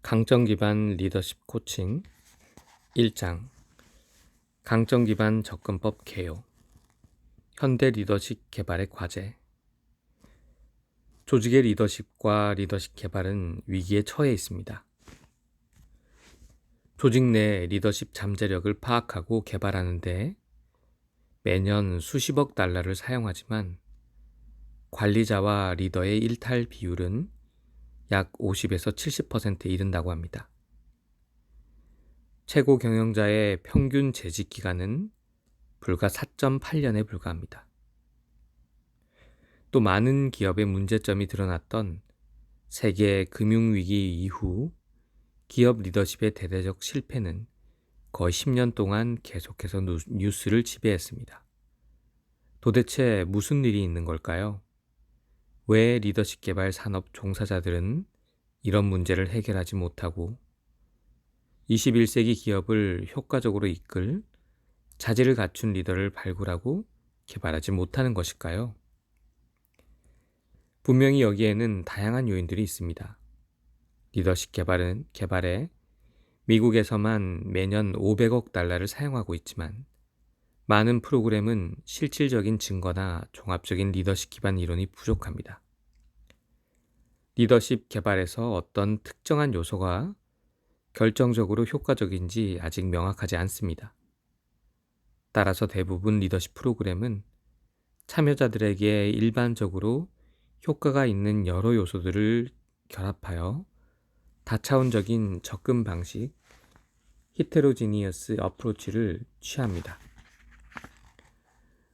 강점 기반 리더십 코칭 1장 강점 기반 접근법 개요. 현대 리더십 개발의 과제. 조직의 리더십과 리더십 개발은 위기에 처해 있습니다. 조직 내 리더십 잠재력을 파악하고 개발하는데 매년 수십억 달러를 사용하지만 관리자와 리더의 일탈 비율은 약 50에서 70%에 이른다고 합니다. 최고 경영자의 평균 재직 기간은 불과 4.8년에 불과합니다. 또 많은 기업의 문제점이 드러났던 세계 금융위기 이후 기업 리더십의 대대적 실패는 거의 10년 동안 계속해서 뉴스를 지배했습니다. 도대체 무슨 일이 있는 걸까요? 왜 리더십 개발 산업 종사자들은 이런 문제를 해결하지 못하고 21세기 기업을 효과적으로 이끌 자질을 갖춘 리더를 발굴하고 개발하지 못하는 것일까요? 분명히 여기에는 다양한 요인들이 있습니다. 리더십 개발에 미국에서만 매년 500억 달러를 사용하고 있지만 많은 프로그램은 실질적인 증거나 종합적인 리더십 기반 이론이 부족합니다. 리더십 개발에서 어떤 특정한 요소가 결정적으로 효과적인지 아직 명확하지 않습니다. 따라서 대부분 리더십 프로그램은 참여자들에게 일반적으로 효과가 있는 여러 요소들을 결합하여 다차원적인 접근 방식, 히테로지니어스 어프로치를 취합니다.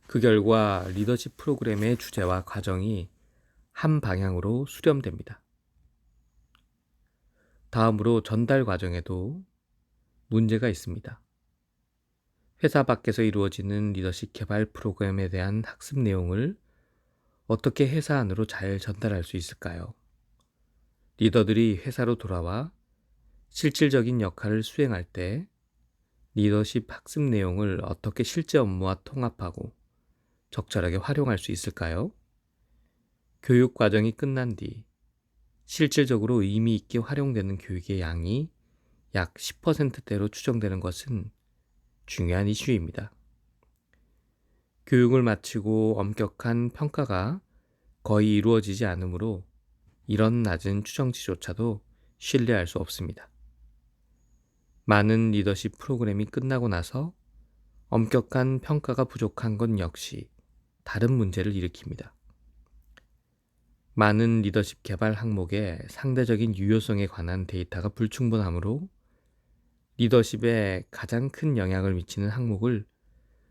그 결과 리더십 프로그램의 주제와 과정이 한 방향으로 수렴됩니다. 다음으로 전달 과정에도 문제가 있습니다. 회사 밖에서 이루어지는 리더십 개발 프로그램에 대한 학습 내용을 어떻게 회사 안으로 잘 전달할 수 있을까요? 리더들이 회사로 돌아와 실질적인 역할을 수행할 때 리더십 학습 내용을 어떻게 실제 업무와 통합하고 적절하게 활용할 수 있을까요? 교육 과정이 끝난 뒤 실질적으로 의미 있게 활용되는 교육의 양이 약 10%대로 추정되는 것은 중요한 이슈입니다. 교육을 마치고 엄격한 평가가 거의 이루어지지 않으므로 이런 낮은 추정치조차도 신뢰할 수 없습니다. 많은 리더십 프로그램이 끝나고 나서 엄격한 평가가 부족한 건 역시 다른 문제를 일으킵니다. 많은 리더십 개발 항목의 상대적인 유효성에 관한 데이터가 불충분하므로 리더십에 가장 큰 영향을 미치는 항목을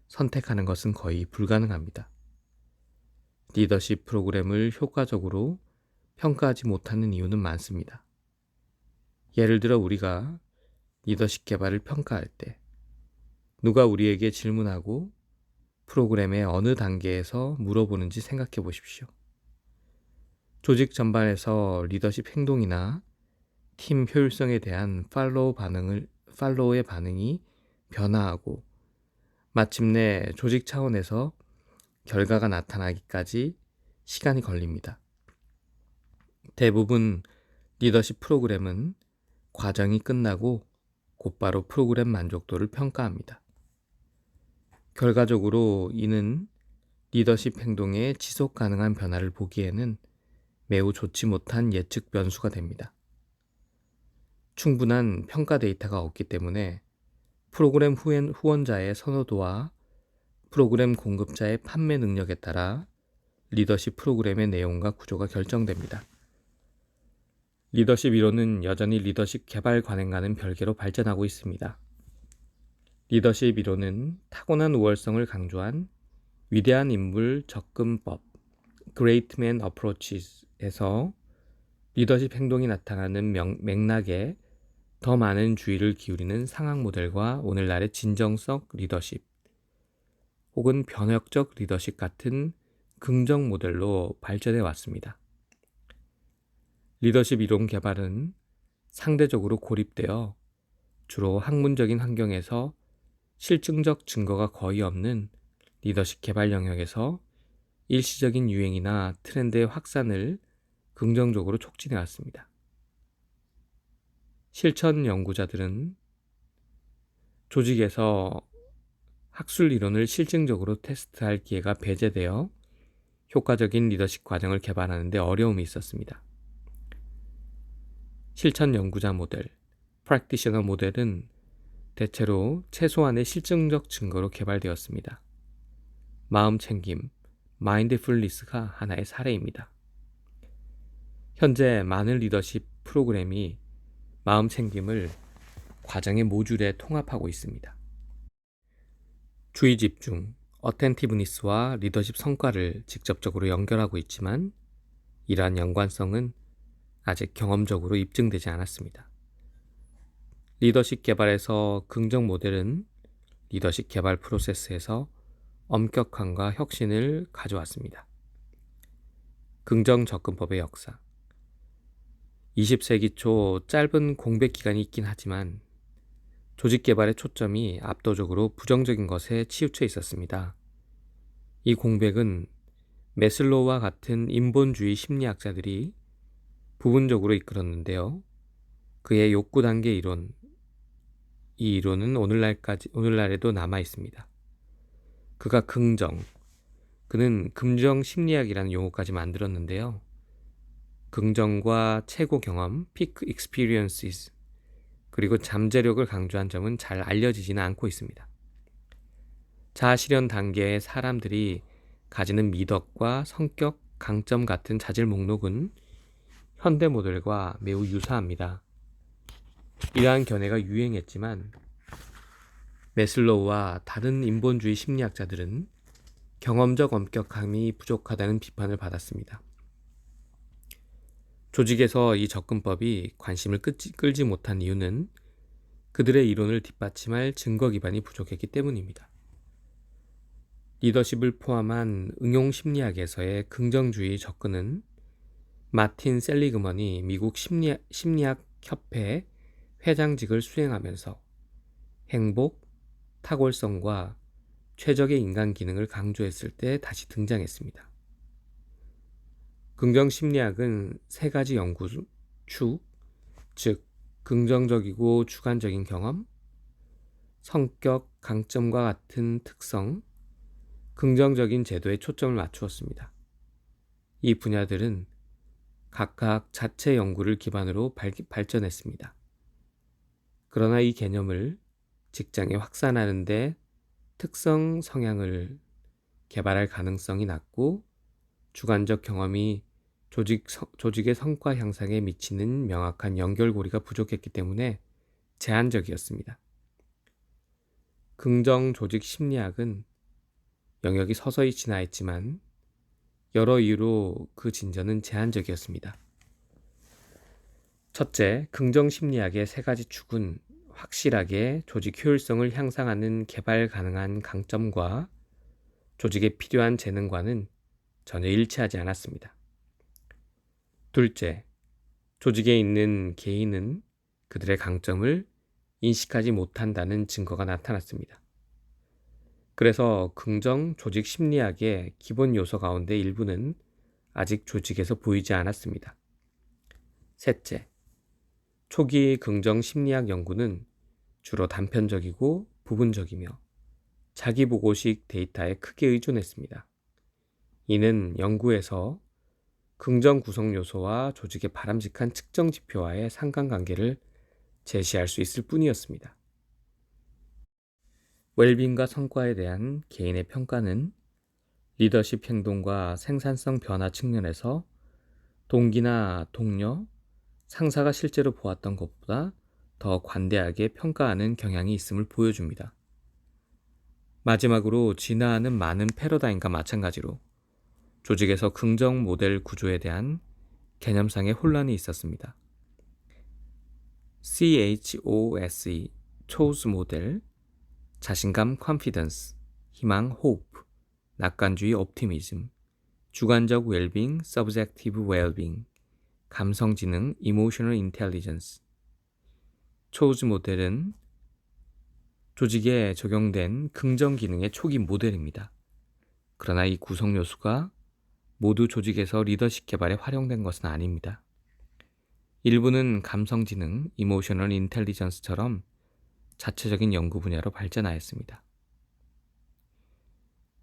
선택하는 것은 거의 불가능합니다. 리더십 프로그램을 효과적으로 평가하지 못하는 이유는 많습니다. 예를 들어 우리가 리더십 개발을 평가할 때 누가 우리에게 질문하고 프로그램의 어느 단계에서 물어보는지 생각해 보십시오. 조직 전반에서 리더십 행동이나 팀 효율성에 대한 팔로우의 반응이 변화하고 마침내 조직 차원에서 결과가 나타나기까지 시간이 걸립니다. 대부분 리더십 프로그램은 과정이 끝나고 곧바로 프로그램 만족도를 평가합니다. 결과적으로 이는 리더십 행동의 지속 가능한 변화를 보기에는 매우 좋지 못한 예측 변수가 됩니다. 충분한 평가 데이터가 없기 때문에 프로그램 후원자의 선호도와 프로그램 공급자의 판매 능력에 따라 리더십 프로그램의 내용과 구조가 결정됩니다. 리더십 이론은 여전히 리더십 개발 관행과는 별개로 발전하고 있습니다. 리더십 이론은 타고난 우월성을 강조한 위대한 인물 접근법 Great Man Approaches에서 리더십 행동이 나타나는 맥락에 더 많은 주의를 기울이는 상황 모델과 오늘날의 진정성 리더십 혹은 변혁적 리더십 같은 긍정 모델로 발전해 왔습니다. 리더십 이론 개발은 상대적으로 고립되어 주로 학문적인 환경에서 실증적 증거가 거의 없는 리더십 개발 영역에서 일시적인 유행이나 트렌드의 확산을 긍정적으로 촉진해 왔습니다. 실천 연구자들은 조직에서 학술 이론을 실증적으로 테스트할 기회가 배제되어 효과적인 리더십 과정을 개발하는 데 어려움이 있었습니다. 실천 연구자 모델, 프랙티셔너 모델은 대체로 최소한의 실증적 증거로 개발되었습니다. 마음 챙김, 마인드풀니스가 하나의 사례입니다. 현재 많은 리더십 프로그램이 마음 챙김을 과정의 모듈에 통합하고 있습니다. 주의 집중, 어텐티브니스와 리더십 성과를 직접적으로 연결하고 있지만 이러한 연관성은 아직 경험적으로 입증되지 않았습니다. 리더십 개발에서 긍정 모델은 리더십 개발 프로세스에서 엄격함과 혁신을 가져왔습니다. 긍정 접근법의 역사. 20세기 초 짧은 공백 기간이 있긴 하지만 조직 개발의 초점이 압도적으로 부정적인 것에 치우쳐 있었습니다. 이 공백은 메슬로우와 같은 인본주의 심리학자들이 부분적으로 이끌었는데요. 그의 욕구 단계 이론, 이 이론은 오늘날에도 남아 있습니다. 그가 그는 긍정 심리학이라는 용어까지 만들었는데요. 긍정과 최고 경험, peak experiences, 그리고 잠재력을 강조한 점은 잘 알려지지는 않고 있습니다. 자아실현 단계의 사람들이 가지는 미덕과 성격, 강점 같은 자질 목록은 현대 모델과 매우 유사합니다. 이러한 견해가 유행했지만 메슬로우와 다른 인본주의 심리학자들은 경험적 엄격함이 부족하다는 비판을 받았습니다. 조직에서 이 접근법이 관심을 끌지 못한 이유는 그들의 이론을 뒷받침할 증거 기반이 부족했기 때문입니다. 리더십을 포함한 응용 심리학에서의 긍정주의 접근은 마틴 셀리그먼이 미국 심리학 협회 회장직을 수행하면서 행복, 탁월성과 최적의 인간 기능을 강조했을 때 다시 등장했습니다. 긍정 심리학은 세 가지 연구 축, 즉 긍정적이고 주관적인 경험, 성격, 강점과 같은 특성, 긍정적인 제도에 초점을 맞추었습니다. 이 분야들은 각각 자체 연구를 기반으로 발전했습니다. 그러나 이 개념을 직장에 확산하는 데 특성 성향을 개발할 가능성이 낮고 주관적 경험이 조직의 성과 향상에 미치는 명확한 연결고리가 부족했기 때문에 제한적이었습니다. 긍정 조직 심리학은 영역이 서서히 진화했지만 여러 이유로 그 진전은 제한적이었습니다. 첫째, 긍정 심리학의 세 가지 축은 확실하게 조직 효율성을 향상하는 개발 가능한 강점과 조직에 필요한 재능과는 전혀 일치하지 않았습니다. 둘째, 조직에 있는 개인은 그들의 강점을 인식하지 못한다는 증거가 나타났습니다. 그래서 긍정 조직 심리학의 기본 요소 가운데 일부는 아직 조직에서 보이지 않았습니다. 셋째, 초기 긍정 심리학 연구는 주로 단편적이고 부분적이며 자기보고식 데이터에 크게 의존했습니다. 이는 연구에서 긍정 구성 요소와 조직의 바람직한 측정 지표와의 상관관계를 제시할 수 있을 뿐이었습니다. 웰빙과 성과에 대한 개인의 평가는 리더십 행동과 생산성 변화 측면에서 동기나 동료, 상사가 실제로 보았던 것보다 더 관대하게 평가하는 경향이 있음을 보여줍니다. 마지막으로 진화하는 많은 패러다임과 마찬가지로 조직에서 긍정 모델 구조에 대한 개념상의 혼란이 있었습니다. CHOSE, chose 모델, 자신감 confidence, 희망 hope, 낙관주의 optimism, 주관적 웰빙 subjective well-being, 감성지능 emotional intelligence. chose 모델은 조직에 적용된 긍정 기능의 초기 모델입니다. 그러나 이 구성 요소가 모두 조직에서 리더십 개발에 활용된 것은 아닙니다. 일부는 감성지능, 이모셔널 인텔리전스처럼 자체적인 연구 분야로 발전하였습니다.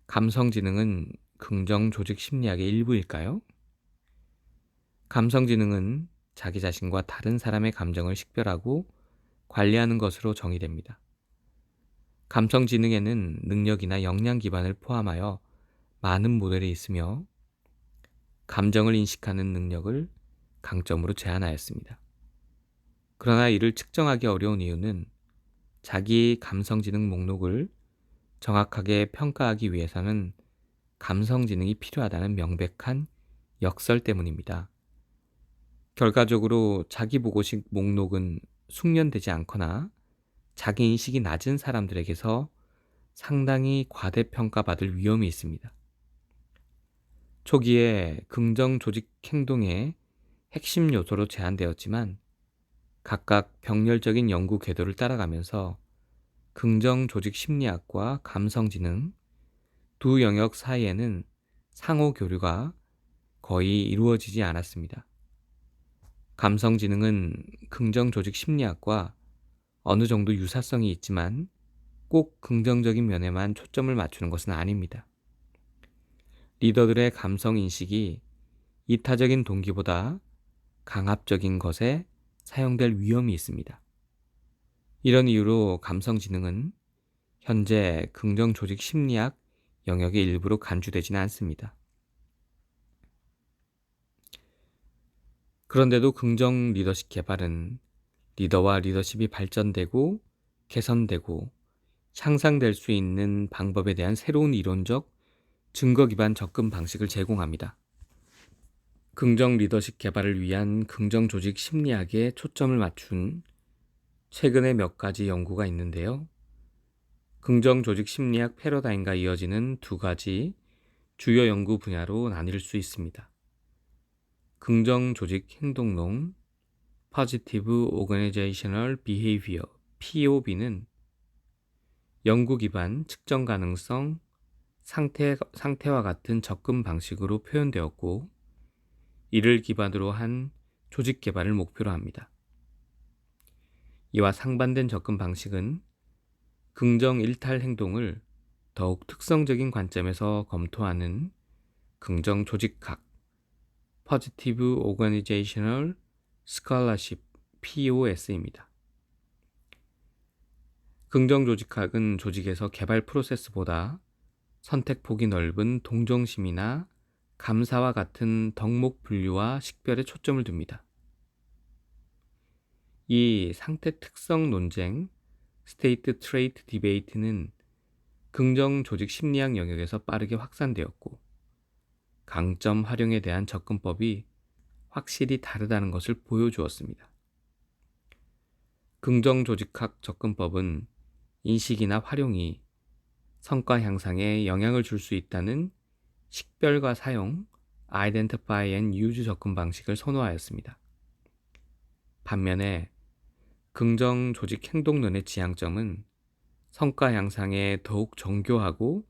감성지능은 긍정 조직 심리학의 일부일까요? 감성지능은 자기 자신과 다른 사람의 감정을 식별하고 관리하는 것으로 정의됩니다. 감성지능에는 능력이나 역량 기반을 포함하여 많은 모델이 있으며 감정을 인식하는 능력을 강점으로 제한하였습니다. 그러나 이를 측정하기 어려운 이유는 자기 감성지능 목록을 정확하게 평가하기 위해서는 감성지능이 필요하다는 명백한 역설 때문입니다. 결과적으로 자기보고식 목록은 숙련되지 않거나 자기인식이 낮은 사람들에게서 상당히 과대평가받을 위험이 있습니다. 초기에 긍정 조직 행동의 핵심 요소로 제한되었지만 각각 병렬적인 연구 궤도를 따라가면서 긍정 조직 심리학과 감성지능 두 영역 사이에는 상호 교류가 거의 이루어지지 않았습니다. 감성지능은 긍정 조직 심리학과 어느 정도 유사성이 있지만 꼭 긍정적인 면에만 초점을 맞추는 것은 아닙니다. 리더들의 감성 인식이 이타적인 동기보다 강압적인 것에 사용될 위험이 있습니다. 이런 이유로 감성지능은 현재 긍정 조직 심리학 영역의 일부로 간주되지는 않습니다. 그런데도 긍정 리더십 개발은 리더와 리더십이 발전되고 개선되고 향상될 수 있는 방법에 대한 새로운 이론적 증거 기반 접근 방식을 제공합니다. 긍정 리더십 개발을 위한 긍정 조직 심리학에 초점을 맞춘 최근의 몇 가지 연구가 있는데요. 긍정 조직 심리학 패러다임과 이어지는 두 가지 주요 연구 분야로 나뉠 수 있습니다. 긍정 조직 행동론, Positive Organizational Behavior, POB는 연구 기반 측정 가능성, 상태와 같은 접근 방식으로 표현되었고, 이를 기반으로 한 조직 개발을 목표로 합니다. 이와 상반된 접근 방식은 긍정 일탈 행동을 더욱 특성적인 관점에서 검토하는 긍정 조직학, Positive Organizational Scholarship, POS입니다. 긍정 조직학은 조직에서 개발 프로세스보다 선택폭이 넓은 동정심이나 감사와 같은 덕목 분류와 식별에 초점을 둡니다. 이 상태 특성 논쟁, 스테이트 트레이트 디베이트는 긍정 조직 심리학 영역에서 빠르게 확산되었고, 강점 활용에 대한 접근법이 확실히 다르다는 것을 보여주었습니다. 긍정 조직학 접근법은 인식이나 활용이 성과 향상에 영향을 줄 수 있다는 식별과 사용, Identify and Use 접근 방식을 선호하였습니다. 반면에 긍정 조직 행동론의 지향점은 성과 향상에 더욱 정교하고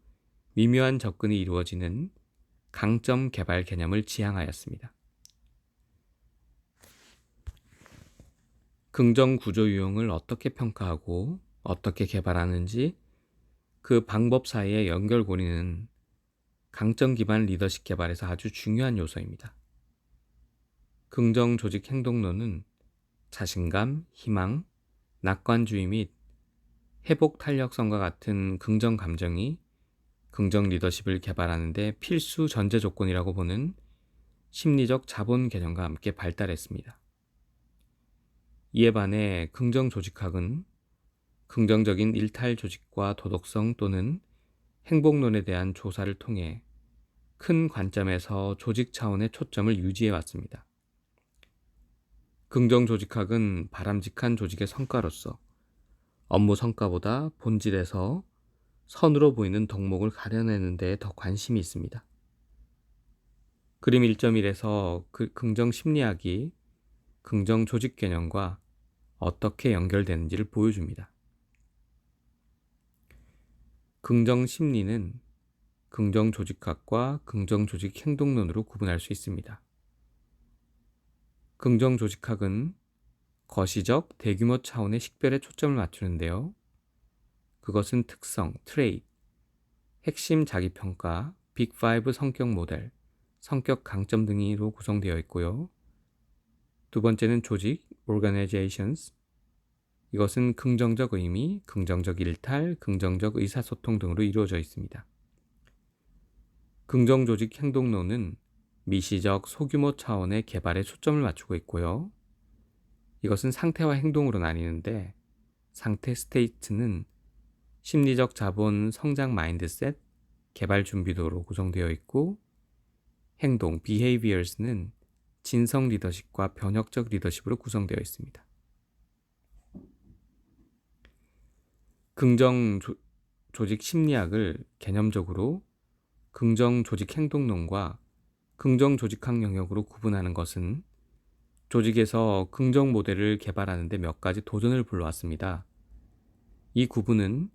미묘한 접근이 이루어지는 강점 개발 개념을 지향하였습니다. 긍정 구조 유형을 어떻게 평가하고 어떻게 개발하는지 그 방법 사이의 연결고리는 강점 기반 리더십 개발에서 아주 중요한 요소입니다. 긍정 조직 행동론은 자신감, 희망, 낙관주의 및 회복 탄력성과 같은 긍정 감정이 긍정 리더십을 개발하는 데 필수 전제 조건이라고 보는 심리적 자본 개념과 함께 발달했습니다. 이에 반해 긍정 조직학은 긍정적인 일탈 조직과 도덕성 또는 행복론에 대한 조사를 통해 큰 관점에서 조직 차원의 초점을 유지해 왔습니다. 긍정 조직학은 바람직한 조직의 성과로서 업무 성과보다 본질에서 선으로 보이는 덕목을 가려내는 데에 더 관심이 있습니다. 그림 1.1에서 그 긍정 심리학이 긍정 조직 개념과 어떻게 연결되는지를 보여줍니다. 긍정 심리는 긍정 조직학과 긍정 조직 행동론으로 구분할 수 있습니다. 긍정 조직학은 거시적 대규모 차원의 식별에 초점을 맞추는데요. 그것은 특성, 트레이트, 핵심 자기평가, 빅5 성격 모델, 성격 강점 등으로 구성되어 있고요. 두 번째는 조직, organizations. 이것은 긍정적 의미, 긍정적 일탈, 긍정적 의사소통 등으로 이루어져 있습니다. 긍정 조직 행동론은 미시적 소규모 차원의 개발에 초점을 맞추고 있고요. 이것은 상태와 행동으로 나뉘는데 상태 스테이트는 심리적 자본, 성장 마인드셋, 개발 준비도로 구성되어 있고 행동, behaviors는 진성 리더십과 변혁적 리더십으로 구성되어 있습니다. 긍정 조직 심리학을 개념적으로 긍정 조직 행동론과 긍정 조직학 영역으로 구분하는 것은 조직에서 긍정 모델을 개발하는 데 몇 가지 도전을 불러왔습니다. 이 구분은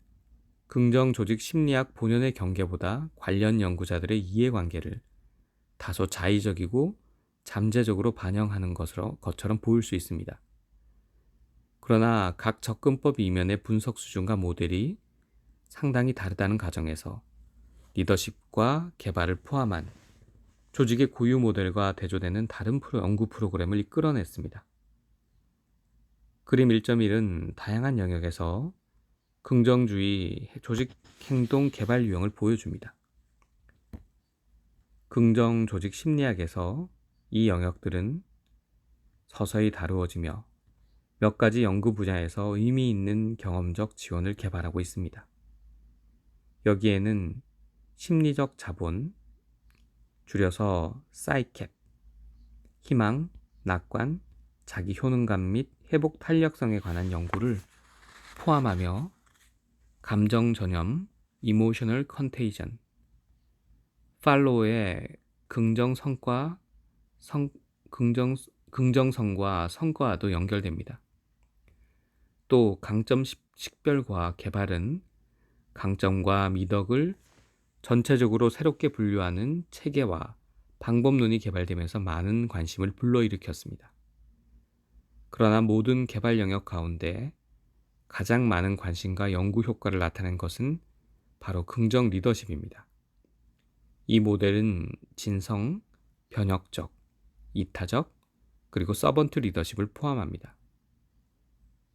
긍정 조직 심리학 본연의 경계보다 관련 연구자들의 이해관계를 다소 자의적이고 잠재적으로 반영하는 것처럼 보일 수 있습니다. 그러나 각 접근법 이면의 분석 수준과 모델이 상당히 다르다는 가정에서 리더십과 개발을 포함한 조직의 고유 모델과 대조되는 다른 연구 프로그램을 이끌어냈습니다. 그림 1.1은 다양한 영역에서 긍정주의 조직 행동 개발 유형을 보여줍니다. 긍정 조직 심리학에서 이 영역들은 서서히 다루어지며 몇 가지 연구 분야에서 의미 있는 경험적 지원을 개발하고 있습니다. 여기에는 심리적 자본, 줄여서 사이캡, 희망, 낙관, 자기 효능감 및 회복 탄력성에 관한 연구를 포함하며 감정 전염, 이모셔널 컨테이전, 팔로우의 긍정성과 성과도 연결됩니다. 또 강점 식별과 개발은 강점과 미덕을 전체적으로 새롭게 분류하는 체계와 방법론이 개발되면서 많은 관심을 불러일으켰습니다. 그러나 모든 개발 영역 가운데 가장 많은 관심과 연구 효과를 나타낸 것은 바로 긍정 리더십입니다. 이 모델은 진성, 변혁적, 이타적, 그리고 서번트 리더십을 포함합니다.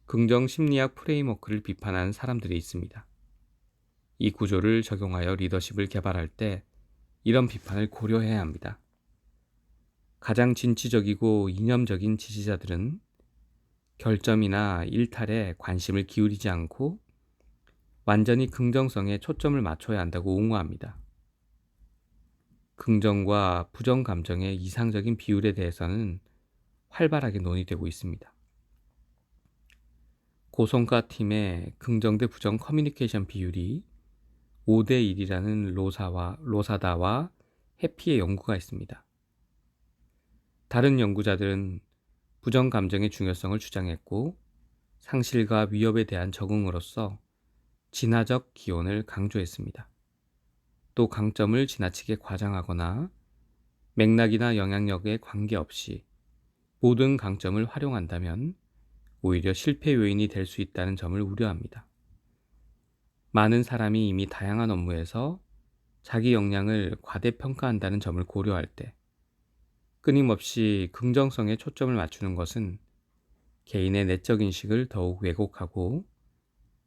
긍정 심리학 프레임워크를 비판하는 사람들이 있습니다. 이 구조를 적용하여 리더십을 개발할 때 이런 비판을 고려해야 합니다. 가장 진취적이고 이념적인 지지자들은 결점이나 일탈에 관심을 기울이지 않고 완전히 긍정성에 초점을 맞춰야 한다고 옹호합니다. 긍정과 부정 감정의 이상적인 비율에 대해서는 활발하게 논의되고 있습니다. 고성과 팀의 긍정 대 부정 커뮤니케이션 비율이 5대1이라는 로사다와 해피의 연구가 있습니다. 다른 연구자들은 부정 감정의 중요성을 주장했고 상실과 위협에 대한 적응으로서 진화적 기원을 강조했습니다. 또 강점을 지나치게 과장하거나 맥락이나 영향력에 관계없이 모든 강점을 활용한다면 오히려 실패 요인이 될 수 있다는 점을 우려합니다. 많은 사람이 이미 다양한 업무에서 자기 역량을 과대평가한다는 점을 고려할 때 끊임없이 긍정성에 초점을 맞추는 것은 개인의 내적 인식을 더욱 왜곡하고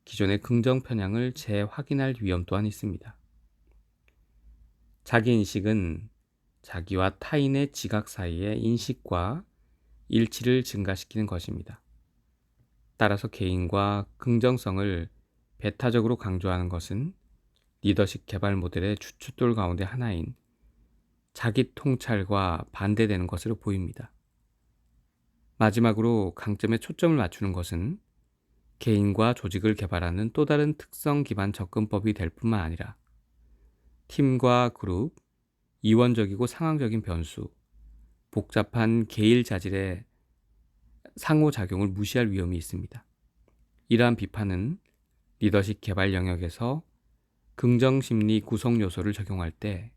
기존의 긍정 편향을 재확인할 위험 또한 있습니다. 자기 인식은 자기와 타인의 지각 사이의 인식과 일치를 증가시키는 것입니다. 따라서 개인과 긍정성을 배타적으로 강조하는 것은 리더십 개발 모델의 주춧돌 가운데 하나인 자기 통찰과 반대되는 것으로 보입니다. 마지막으로 강점에 초점을 맞추는 것은 개인과 조직을 개발하는 또 다른 특성 기반 접근법이 될 뿐만 아니라 팀과 그룹, 이원적이고 상황적인 변수, 복잡한 계일 자질의 상호작용을 무시할 위험이 있습니다. 이러한 비판은 리더십 개발 영역에서 긍정심리 구성 요소를 적용할 때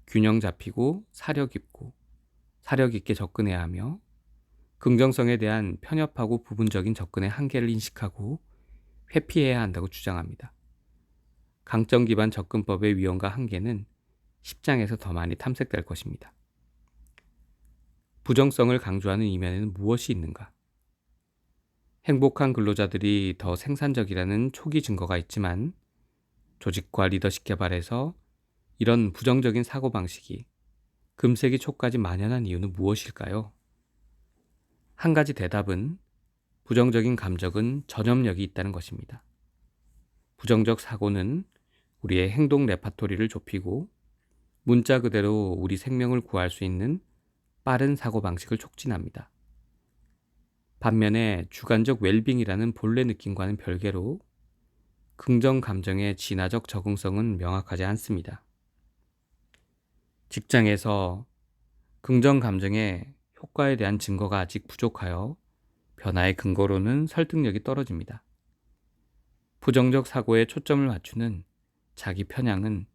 균형 잡히고 사력 있게 접근해야 하며 긍정성에 대한 편협하고 부분적인 접근의 한계를 인식하고 회피해야 한다고 주장합니다. 강점 기반 접근법의 위험과 한계는 10장에서 더 많이 탐색될 것입니다. 부정성을 강조하는 이면에는 무엇이 있는가? 행복한 근로자들이 더 생산적이라는 초기 증거가 있지만 조직과 리더십 개발에서 이런 부정적인 사고방식이 금세기 초까지 만연한 이유는 무엇일까요? 한 가지 대답은 부정적인 감정은 전염력이 있다는 것입니다. 부정적 사고는 우리의 행동 레파토리를 좁히고 문자 그대로 우리 생명을 구할 수 있는 빠른 사고방식을 촉진합니다. 반면에 주관적 웰빙이라는 본래 느낌과는 별개로 긍정 감정의 진화적 적응성은 명확하지 않습니다. 직장에서 긍정 감정의 효과에 대한 증거가 아직 부족하여 변화의 근거로는 설득력이 떨어집니다. 부정적 사고에 초점을 맞추는 자기 편향은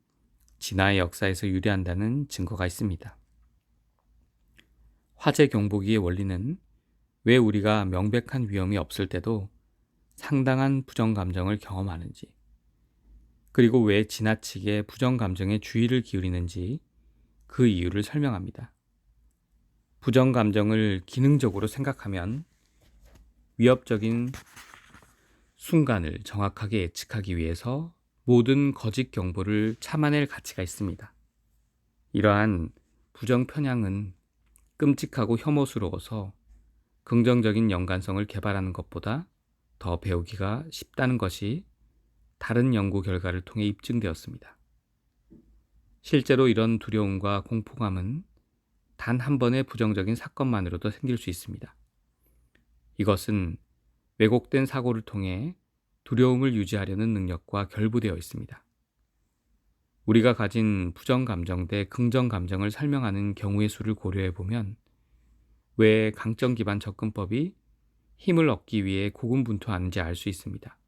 진화의 역사에서 유래한다는 증거가 있습니다. 화재 경보기의 원리는 왜 우리가 명백한 위험이 없을 때도 상당한 부정 감정을 경험하는지, 그리고 왜 지나치게 부정 감정에 주의를 기울이는지 그 이유를 설명합니다. 부정 감정을 기능적으로 생각하면 위협적인 순간을 정확하게 예측하기 위해서 모든 거짓 경보를 참아낼 가치가 있습니다. 이러한 부정 편향은 끔찍하고 혐오스러워서 긍정적인 연관성을 개발하는 것보다 더 배우기가 쉽다는 것이 다른 연구 결과를 통해 입증되었습니다. 실제로 이런 두려움과 공포감은 단 한 번의 부정적인 사건만으로도 생길 수 있습니다. 이것은 왜곡된 사고를 통해 두려움을 유지하려는 능력과 결부되어 있습니다. 우리가 가진 부정 감정 대 긍정 감정을 설명하는 경우의 수를 고려해 보면 왜 강점 기반 접근법이 힘을 얻기 위해 고군분투하는지 알 수 있습니다.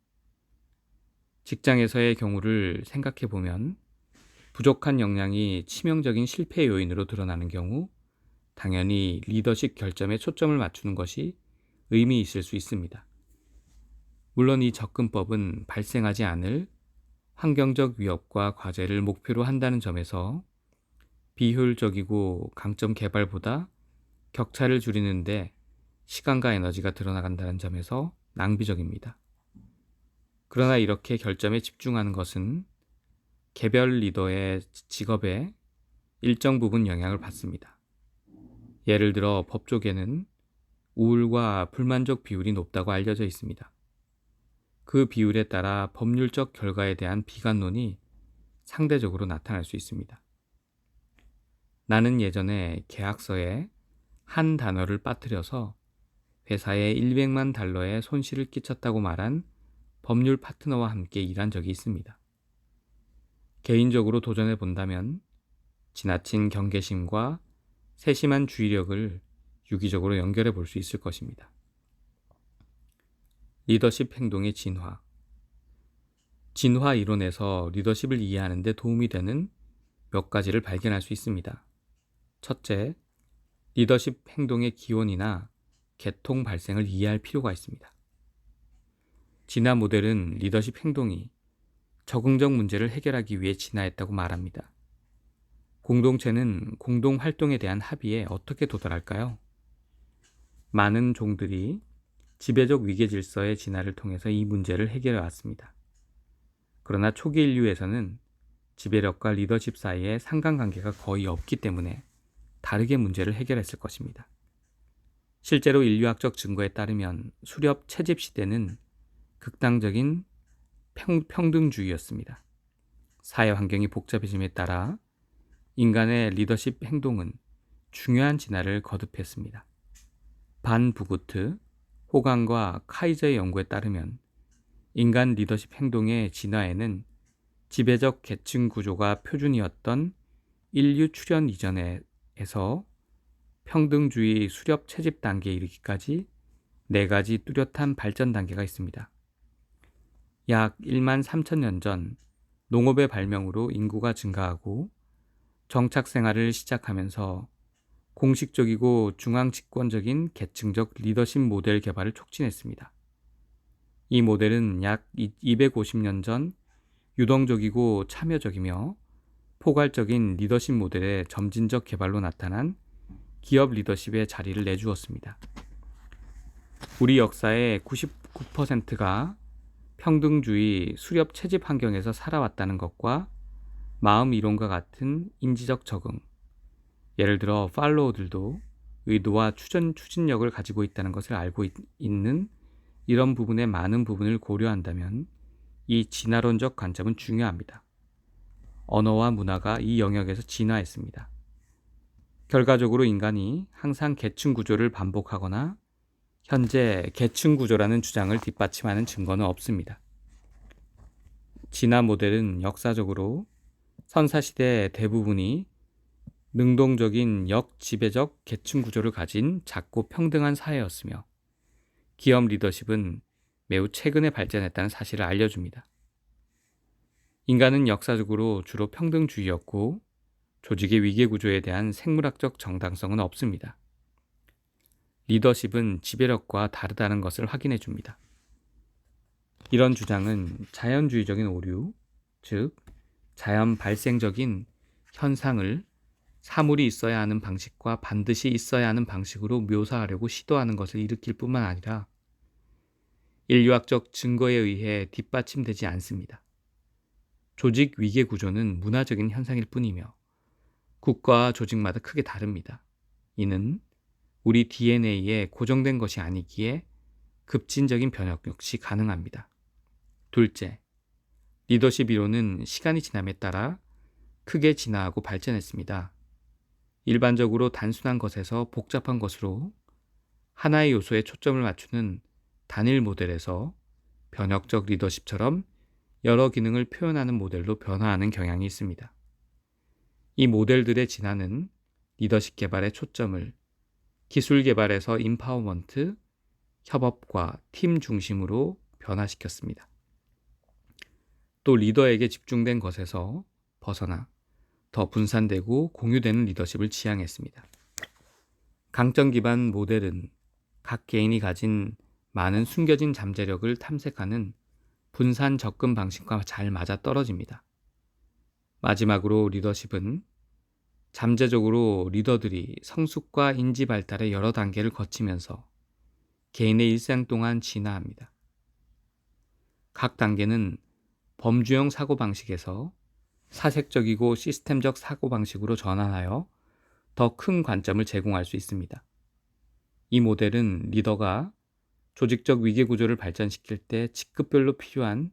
직장에서의 경우를 생각해 보면 부족한 역량이 치명적인 실패 요인으로 드러나는 경우 당연히 리더십 결점에 초점을 맞추는 것이 의미 있을 수 있습니다. 물론 이 접근법은 발생하지 않을 환경적 위협과 과제를 목표로 한다는 점에서 비효율적이고 강점 개발보다 격차를 줄이는데 시간과 에너지가 드러나간다는 점에서 낭비적입니다. 그러나 이렇게 결점에 집중하는 것은 개별 리더의 직업에 일정 부분 영향을 받습니다. 예를 들어 법 쪽에는 우울과 불만족 비율이 높다고 알려져 있습니다. 그 비율에 따라 법률적 결과에 대한 비관론이 상대적으로 나타날 수 있습니다. 나는 예전에 계약서에 한 단어를 빠뜨려서 회사에 100만 달러의 손실을 끼쳤다고 말한 법률 파트너와 함께 일한 적이 있습니다. 개인적으로 도전해 본다면 지나친 경계심과 세심한 주의력을 유기적으로 연결해 볼 수 있을 것입니다. 리더십 행동의 진화. 진화 이론에서 리더십을 이해하는 데 도움이 되는 몇 가지를 발견할 수 있습니다. 첫째, 리더십 행동의 기원이나 계통 발생을 이해할 필요가 있습니다. 진화 모델은 리더십 행동이 적응적 문제를 해결하기 위해 진화했다고 말합니다. 공동체는 공동 활동에 대한 합의에 어떻게 도달할까요? 많은 종들이 지배적 위계 질서의 진화를 통해서 이 문제를 해결해 왔습니다. 그러나 초기 인류에서는 지배력과 리더십 사이에 상관관계가 거의 없기 때문에 다르게 문제를 해결했을 것입니다. 실제로 인류학적 증거에 따르면 수렵 채집 시대는 극단적인 평등주의였습니다. 사회 환경이 복잡해짐에 따라 인간의 리더십 행동은 중요한 진화를 거듭했습니다. 반 부구트, 호강과 카이저의 연구에 따르면 인간 리더십 행동의 진화에는 지배적 계층 구조가 표준이었던 인류 출현 이전에서 평등주의 수렵 채집 단계에 이르기까지 4가지 뚜렷한 발전 단계가 있습니다. 약 1만 3천 년 전 농업의 발명으로 인구가 증가하고 정착 생활을 시작하면서 공식적이고 중앙 집권적인 계층적 리더십 모델 개발을 촉진했습니다. 이 모델은 약 250년 전 유동적이고 참여적이며 포괄적인 리더십 모델의 점진적 개발로 나타난 기업 리더십의 자리를 내주었습니다. 우리 역사의 99%가 평등주의 수렵 채집 환경에서 살아왔다는 것과 마음 이론과 같은 인지적 적응, 예를 들어 팔로워들도 의도와 추진력을 가지고 있다는 것을 알고 있는 이런 부분의 많은 부분을 고려한다면 이 진화론적 관점은 중요합니다. 언어와 문화가 이 영역에서 진화했습니다. 결과적으로 인간이 항상 계층 구조를 반복하거나 현재 계층 구조라는 주장을 뒷받침하는 증거는 없습니다. 진화 모델은 역사적으로 선사시대 대부분이 능동적인 역지배적 계층 구조를 가진 작고 평등한 사회였으며 기업 리더십은 매우 최근에 발전했다는 사실을 알려줍니다. 인간은 역사적으로 주로 평등주의였고 조직의 위계 구조에 대한 생물학적 정당성은 없습니다. 리더십은 지배력과 다르다는 것을 확인해 줍니다. 이런 주장은 자연주의적인 오류, 즉 자연 발생적인 현상을 사물이 있어야 하는 방식과 반드시 있어야 하는 방식으로 묘사하려고 시도하는 것을 일으킬 뿐만 아니라 인류학적 증거에 의해 뒷받침되지 않습니다. 조직 위계 구조는 문화적인 현상일 뿐이며 국가와 조직마다 크게 다릅니다. 이는 우리 DNA에 고정된 것이 아니기에 급진적인 변혁 역시 가능합니다. 둘째, 리더십 이론은 시간이 지남에 따라 크게 진화하고 발전했습니다. 일반적으로 단순한 것에서 복잡한 것으로 하나의 요소에 초점을 맞추는 단일 모델에서 변혁적 리더십처럼 여러 기능을 표현하는 모델로 변화하는 경향이 있습니다. 이 모델들의 진화는 리더십 개발의 초점을 기술 개발에서 임파워먼트, 협업과 팀 중심으로 변화시켰습니다. 또 리더에게 집중된 것에서 벗어나 더 분산되고 공유되는 리더십을 지향했습니다. 강점 기반 모델은 각 개인이 가진 많은 숨겨진 잠재력을 탐색하는 분산 접근 방식과 잘 맞아 떨어집니다. 마지막으로 리더십은 잠재적으로 리더들이 성숙과 인지 발달의 여러 단계를 거치면서 개인의 일생 동안 진화합니다. 각 단계는 범주형 사고방식에서 사색적이고 시스템적 사고방식으로 전환하여 더 큰 관점을 제공할 수 있습니다. 이 모델은 리더가 조직적 위계구조를 발전시킬 때 직급별로 필요한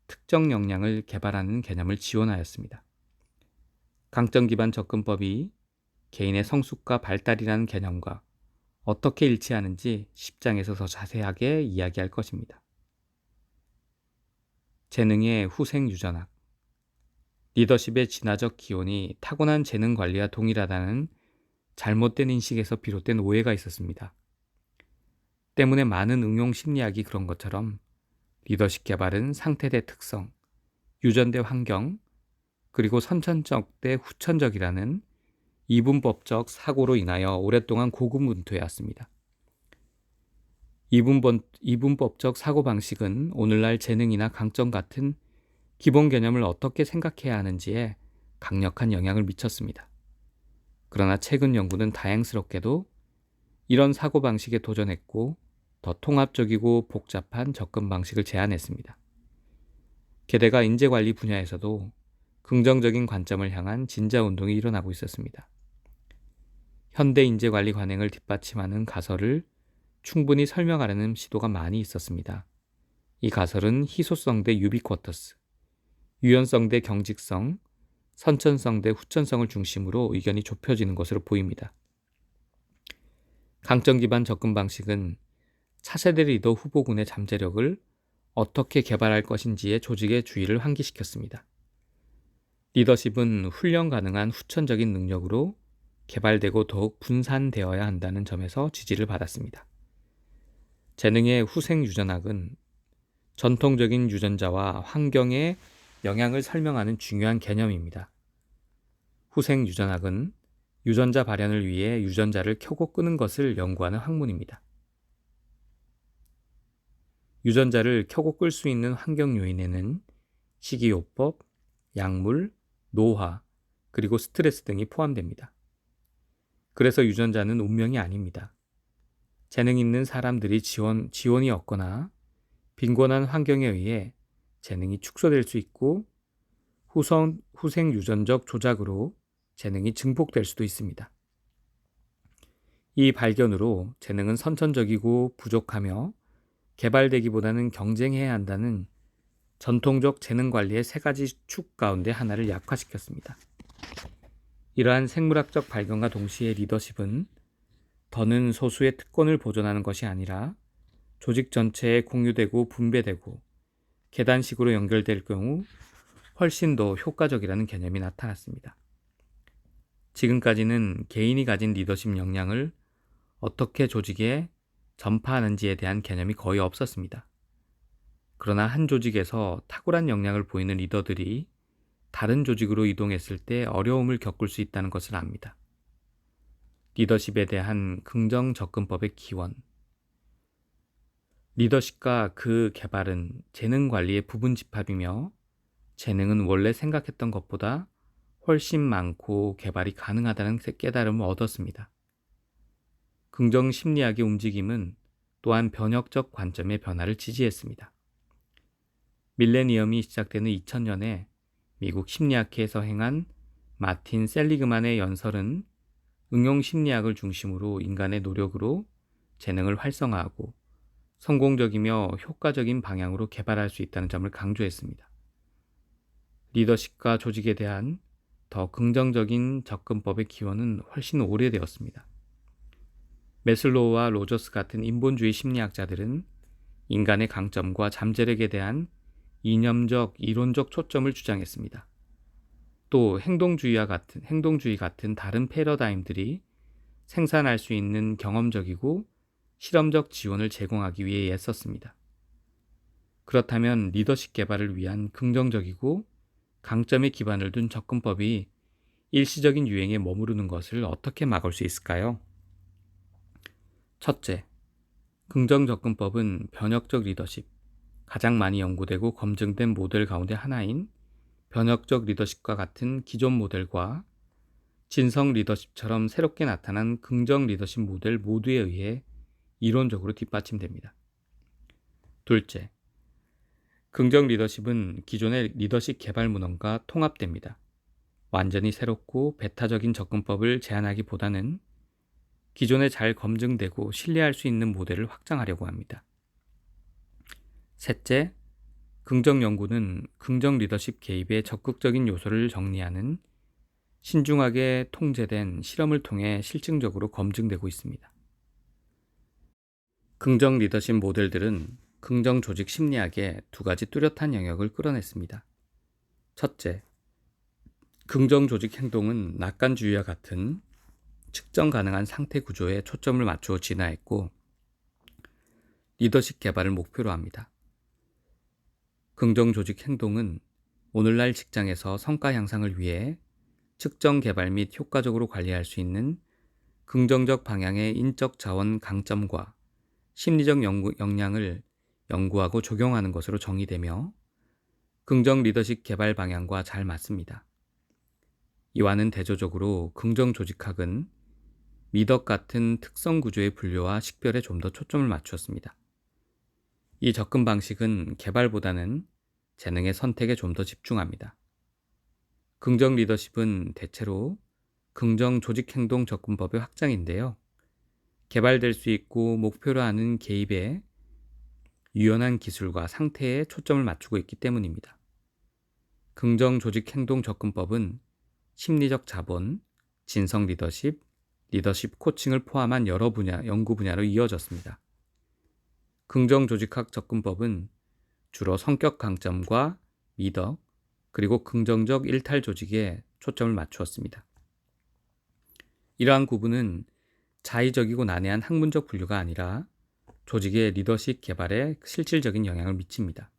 특정 역량을 개발하는 개념을 지원하였습니다. 강점 기반 접근법이 개인의 성숙과 발달이라는 개념과 어떻게 일치하는지 10장에서 더 자세하게 이야기할 것입니다. 재능의 후생 유전학. 리더십의 진화적 기원이 타고난 재능 관리와 동일하다는 잘못된 인식에서 비롯된 오해가 있었습니다. 때문에 많은 응용 심리학이 그런 것처럼 리더십 개발은 상태 대 특성, 유전 대 환경, 그리고 선천적 대 후천적이라는 이분법적 사고로 인하여 오랫동안 고군분투해왔습니다. 이분법적 사고방식은 오늘날 재능이나 강점 같은 기본 개념을 어떻게 생각해야 하는지에 강력한 영향을 미쳤습니다. 그러나 최근 연구는 다행스럽게도 이런 사고방식에 도전했고 더 통합적이고 복잡한 접근 방식을 제안했습니다. 게다가 인재관리 분야에서도 긍정적인 관점을 향한 진자운동이 일어나고 있었습니다. 현대 인재관리 관행을 뒷받침하는 가설을 충분히 설명하려는 시도가 많이 있었습니다. 이 가설은 희소성 대 유비쿼터스, 유연성 대 경직성, 선천성 대 후천성을 중심으로 의견이 좁혀지는 것으로 보입니다. 강점 기반 접근 방식은 차세대 리더 후보군의 잠재력을 어떻게 개발할 것인지에 조직의 주의를 환기시켰습니다. 리더십은 훈련 가능한 후천적인 능력으로 개발되고 더욱 분산되어야 한다는 점에서 지지를 받았습니다. 재능의 후생 유전학은 전통적인 유전자와 환경의 영향을 설명하는 중요한 개념입니다. 후생 유전학은 유전자 발현을 위해 유전자를 켜고 끄는 것을 연구하는 학문입니다. 유전자를 켜고 끌 수 있는 환경 요인에는 식이요법, 약물, 노화, 그리고 스트레스 등이 포함됩니다. 그래서 유전자는 운명이 아닙니다. 재능 있는 사람들이 지원이 없거나 빈곤한 환경에 의해 재능이 축소될 수 있고 후생 유전적 조작으로 재능이 증폭될 수도 있습니다. 이 발견으로 재능은 선천적이고 부족하며 개발되기보다는 경쟁해야 한다는 전통적 재능 관리의 세 가지 축 가운데 하나를 약화시켰습니다. 이러한 생물학적 발견과 동시에 리더십은 더는 소수의 특권을 보존하는 것이 아니라 조직 전체에 공유되고 분배되고 계단식으로 연결될 경우 훨씬 더 효과적이라는 개념이 나타났습니다. 지금까지는 개인이 가진 리더십 역량을 어떻게 조직에 전파하는지에 대한 개념이 거의 없었습니다. 그러나 한 조직에서 탁월한 역량을 보이는 리더들이 다른 조직으로 이동했을 때 어려움을 겪을 수 있다는 것을 압니다. 리더십에 대한 긍정 접근법의 기원. 리더십과 그 개발은 재능 관리의 부분 집합이며 재능은 원래 생각했던 것보다 훨씬 많고 개발이 가능하다는 깨달음을 얻었습니다. 긍정 심리학의 움직임은 또한 변혁적 관점의 변화를 지지했습니다. 밀레니엄이 시작되는 2000년에 미국 심리학회에서 행한 마틴 셀리그만의 연설은 응용 심리학을 중심으로 인간의 노력으로 재능을 활성화하고 성공적이며 효과적인 방향으로 개발할 수 있다는 점을 강조했습니다. 리더십과 조직에 대한 더 긍정적인 접근법의 기원은 훨씬 오래되었습니다. 메슬로우와 로저스 같은 인본주의 심리학자들은 인간의 강점과 잠재력에 대한 이념적, 이론적 초점을 주장했습니다. 또 행동주의 같은 다른 패러다임들이 생산할 수 있는 경험적이고 실험적 지원을 제공하기 위해 애썼습니다. 그렇다면 리더십 개발을 위한 긍정적이고 강점에 기반을 둔 접근법이 일시적인 유행에 머무르는 것을 어떻게 막을 수 있을까요? 첫째, 긍정 접근법은 변혁적 리더십, 가장 많이 연구되고 검증된 모델 가운데 하나인 변혁적 리더십과 같은 기존 모델과 진성 리더십처럼 새롭게 나타난 긍정 리더십 모델 모두에 의해 이론적으로 뒷받침됩니다. 둘째, 긍정 리더십은 기존의 리더십 개발 문헌과 통합됩니다. 완전히 새롭고 배타적인 접근법을 제안하기보다는 기존에 잘 검증되고 신뢰할 수 있는 모델을 확장하려고 합니다. 셋째, 긍정 연구는 긍정 리더십 개입의 적극적인 요소를 정리하는 신중하게 통제된 실험을 통해 실증적으로 검증되고 있습니다. 긍정 리더십 모델들은 긍정 조직 심리학의 두 가지 뚜렷한 영역을 끌어냈습니다. 첫째, 긍정 조직 행동은 낙관주의와 같은 측정 가능한 상태 구조에 초점을 맞추어 진화했고 리더십 개발을 목표로 합니다. 긍정 조직 행동은 오늘날 직장에서 성과 향상을 위해 측정 개발 및 효과적으로 관리할 수 있는 긍정적 방향의 인적 자원 강점과 심리적 역량을 연구하고 적용하는 것으로 정의되며 긍정 리더십 개발 방향과 잘 맞습니다. 이와는 대조적으로 긍정 조직학은 미덕 같은 특성 구조의 분류와 식별에 좀 더 초점을 맞추었습니다. 이 접근 방식은 개발보다는 재능의 선택에 좀 더 집중합니다. 긍정 리더십은 대체로 긍정 조직 행동 접근법의 확장인데요. 개발될 수 있고 목표로 하는 개입에 유연한 기술과 상태에 초점을 맞추고 있기 때문입니다. 긍정 조직 행동 접근법은 심리적 자본, 진성 리더십, 리더십 코칭을 포함한 여러 연구 분야로 이어졌습니다. 긍정 조직학 접근법은 주로 성격 강점과 미덕, 그리고 긍정적 일탈 조직에 초점을 맞추었습니다. 이러한 구분은 자의적이고 난해한 학문적 분류가 아니라 조직의 리더십 개발에 실질적인 영향을 미칩니다.